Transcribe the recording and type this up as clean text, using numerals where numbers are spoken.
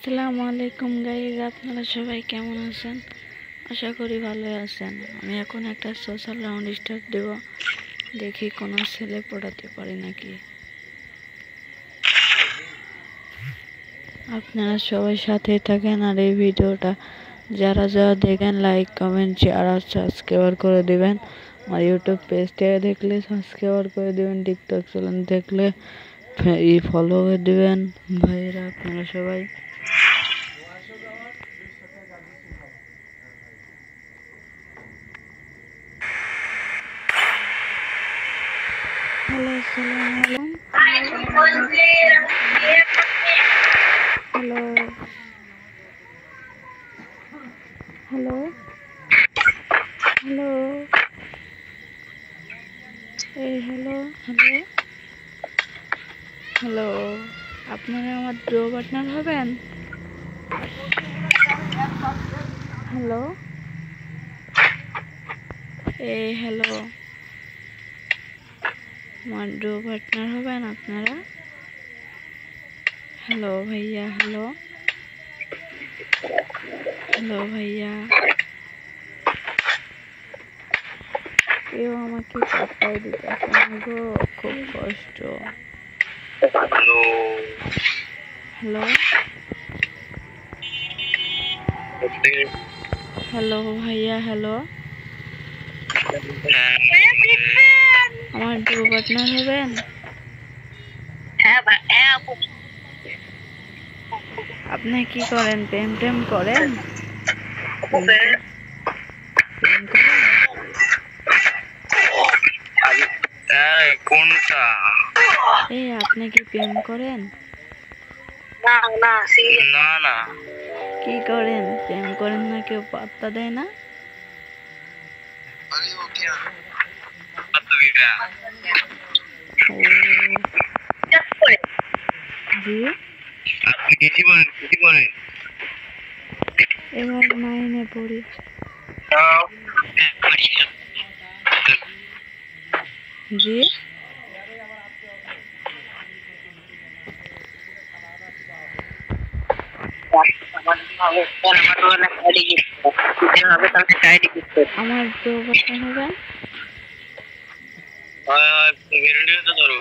আসসালামু আলাইকুম গাইজ, আপনারা সবাই কেমন আছেন? আশা করি ভালো আছেন। আমি এখন একটা সোশ্যাল রাউন্ড স্টার্ট দেব, দেখি কোনো ছেলে পড়াতে পারি নাকি। আপনারা সবাই সাথেই থাকেন আর এই ভিডিওটা যারা যারা দেখেন লাইক কমেন্ট শেয়ার আর সাবস্ক্রাইব করে দিবেন। আমার ইউটিউব পেজ থেকে দেখলে সাবস্ক্রাইব করে দিবেন, টিকটক চ্যানেল দেখলে ফলো করে দিবেন। ভাইরা আপনারা সবাই হ্যালো, আসসালামু আলাইকুম। হ্যালো হ্যালো হ্যালো এই হ্যালো হ্যালো হ্যালো, আপনারা আমার ডো পার্টনার হবেন? হ্যালো এই হ্যালো, আমার ডো পার্টনার হবেন আপনারা? হ্যালো ভাইয়া, হ্যালো হ্যালো ভাইয়া, কেউ আমাকে পাত্তাই দিতেছে না গো, খুব কষ্ট। হ্যালো হ্যালো ভাইয়া, হ্যালো, আমার ডো পার্টনার হবেন? আপনি কি করেন? প্রেম টেম করেন? কোনটা? এই আপনি কি প্রেম করেন? না না, কি করেন? প্রেম করেন না, কেউ পাত্তা দেয় না? ও জি, আপনি কিছু বলেন এবার মাইনে পড়ি। জি, আমার ডো পার্টনার হবেন? ধরো